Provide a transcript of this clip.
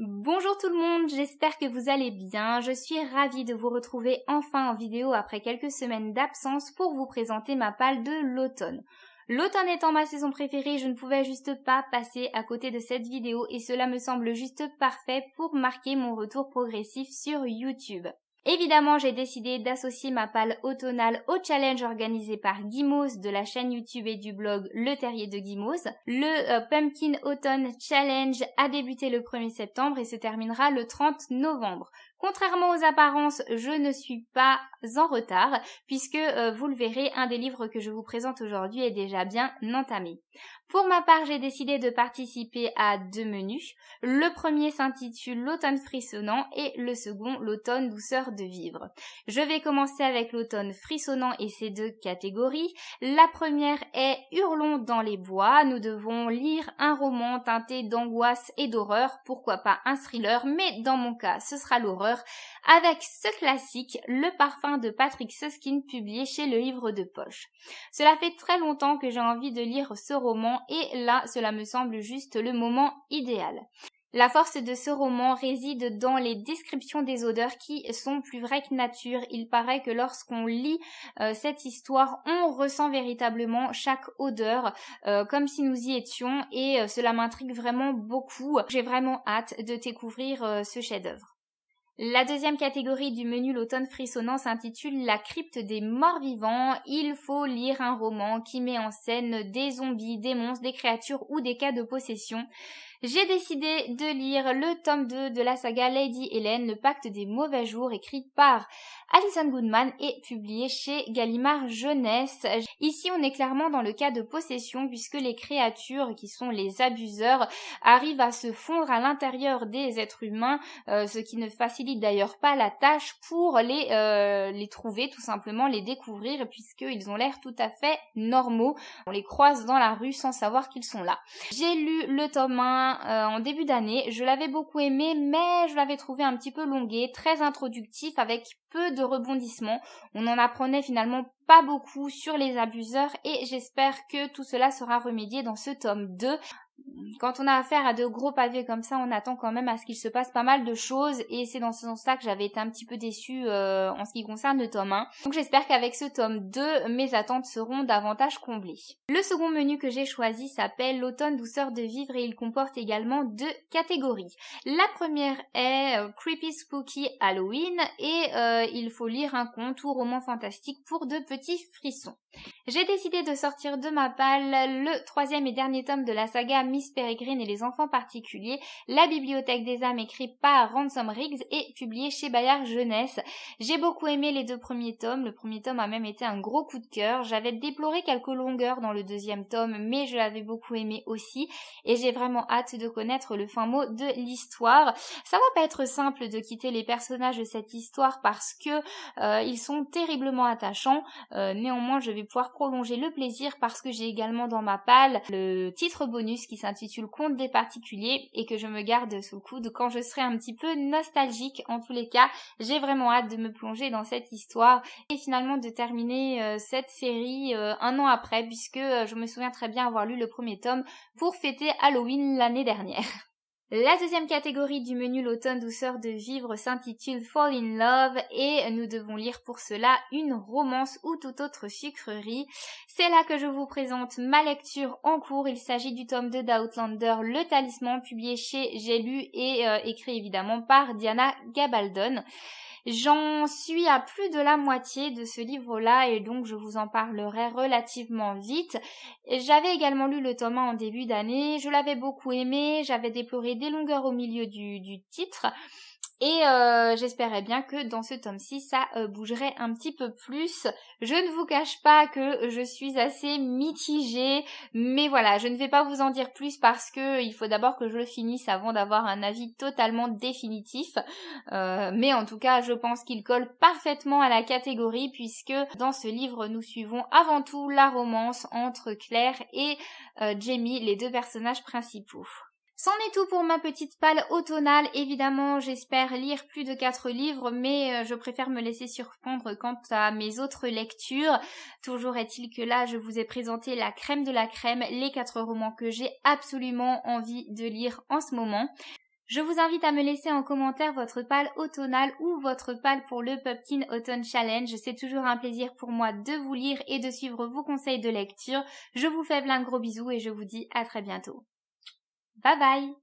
Bonjour tout le monde, j'espère que vous allez bien. Je suis ravie de vous retrouver enfin en vidéo après quelques semaines d'absence pour vous présenter ma palle de l'automne. L'automne étant ma saison préférée, je ne pouvais juste pas passer à côté de cette vidéo et cela me semble juste parfait pour marquer mon retour progressif sur YouTube. Évidemment, j'ai décidé d'associer ma palle automnale au challenge organisé par Guimauve de la chaîne YouTube et du blog Le Terrier de Guimauve. Le Pumpkin Autumn Challenge a débuté le 1er septembre et se terminera le 30 novembre. Contrairement aux apparences, je ne suis pas en retard puisque, vous le verrez, un des livres que je vous présente aujourd'hui est déjà bien entamé. Pour ma part, j'ai décidé de participer à deux menus. Le premier s'intitule L'automne frissonnant et le second L'automne douceur de vivre. Je vais commencer avec l'automne frissonnant et ses deux catégories. La première est Hurlons dans les bois. Nous devons lire un roman teinté d'angoisse et d'horreur, pourquoi pas un thriller, mais dans mon cas, ce sera l'horreur, avec ce classique, Le parfum de Patrick Süskind, publié chez Le Livre de Poche. Cela fait très longtemps que j'ai envie de lire ce roman et là, cela me semble juste le moment idéal. La force de ce roman réside dans les descriptions des odeurs qui sont plus vraies que nature. Il paraît que lorsqu'on lit cette histoire, on ressent véritablement chaque odeur comme si nous y étions et cela m'intrigue vraiment beaucoup. J'ai vraiment hâte de découvrir ce chef-d'œuvre. La deuxième catégorie du menu L'automne frissonnant s'intitule La crypte des morts vivants. Il faut lire un roman qui met en scène des zombies, des monstres, des créatures ou des cas de possession. J'ai décidé de lire le tome 2 de la saga Lady Helen, Le pacte des mauvais jours, écrit par Alison Goodman et publié chez Gallimard Jeunesse. Ici, on est clairement dans le cas de possession puisque les créatures, qui sont les abuseurs, arrivent à se fondre à l'intérieur des êtres humains, ce qui ne facilite d'ailleurs pas la tâche pour les trouver, tout simplement les découvrir, puisqu'ils ont l'air tout à fait normaux. On les croise dans la rue sans savoir qu'ils sont là. J'ai lu le tome 1 en début d'année, je l'avais beaucoup aimé, mais je l'avais trouvé un petit peu longué, très introductif, avec peu de rebondissements. On en apprenait finalement pas beaucoup sur les abuseurs et j'espère que tout cela sera remédié dans ce tome 2. Quand on a affaire à de gros pavés comme ça, on attend quand même à ce qu'il se passe pas mal de choses et c'est dans ce sens-là que j'avais été un petit peu déçue en ce qui concerne le tome 1. Donc j'espère qu'avec ce tome 2, mes attentes seront davantage comblées. Le second menu que j'ai choisi s'appelle L'automne douceur de vivre et il comporte également deux catégories. La première est Creepy Spooky Halloween et il faut lire un conte ou roman fantastique pour de petits frissons. J'ai décidé de sortir de ma palle le troisième et dernier tome de la saga Miss Peregrine et les enfants particuliers, La bibliothèque des âmes, écrit par Ransom Riggs et publié chez Bayard Jeunesse. J'ai beaucoup aimé les deux premiers tomes, le premier tome a même été un gros coup de cœur. J'avais déploré quelques longueurs dans le deuxième tome, mais je l'avais beaucoup aimé aussi et j'ai vraiment hâte de connaître le fin mot de l'histoire. Ça va pas être simple de quitter les personnages de cette histoire parce que ils sont terriblement attachants. Néanmoins, je vais pouvoir prolonger le plaisir parce que j'ai également dans ma palle le titre bonus qui s'intitule Conte des particuliers et que je me garde sous le coude quand je serai un petit peu nostalgique. En tous les cas, j'ai vraiment hâte de me plonger dans cette histoire et finalement de terminer cette série un an après puisque je me souviens très bien avoir lu le premier tome pour fêter Halloween l'année dernière. La deuxième catégorie du menu L'automne douceur de vivre s'intitule Fall in Love et nous devons lire pour cela une romance ou toute autre sucrerie. C'est là que je vous présente ma lecture en cours. Il s'agit du tome 2 d'Outlander, Le Talisman, publié chez J'ai lu et écrit évidemment par Diana Gabaldon. J'en suis à plus de la moitié de ce livre-là et donc je vous en parlerai relativement vite. J'avais également lu le tome 1 en début d'année, je l'avais beaucoup aimé, j'avais déploré des longueurs au milieu du titre et j'espérais bien que dans ce tome-ci ça bougerait un petit peu plus. Je ne vous cache pas que je suis assez mitigée, mais voilà, je ne vais pas vous en dire plus parce que il faut d'abord que je le finisse avant d'avoir un avis totalement définitif. Mais en tout cas, je pense qu'il colle parfaitement à la catégorie puisque dans ce livre, nous suivons avant tout la romance entre Claire et Jamie, les deux personnages principaux. C'en est tout pour ma petite palle automnale. Évidemment, j'espère lire plus de 4 livres, mais je préfère me laisser surprendre quant à mes autres lectures. Toujours est-il que là, je vous ai présenté la crème de la crème, les 4 romans que j'ai absolument envie de lire en ce moment. Je vous invite à me laisser en commentaire votre pâle automnale ou votre pâle pour le Pumpkin Autumn Challenge. C'est toujours un plaisir pour moi de vous lire et de suivre vos conseils de lecture. Je vous fais plein de gros bisous et je vous dis à très bientôt. Bye bye!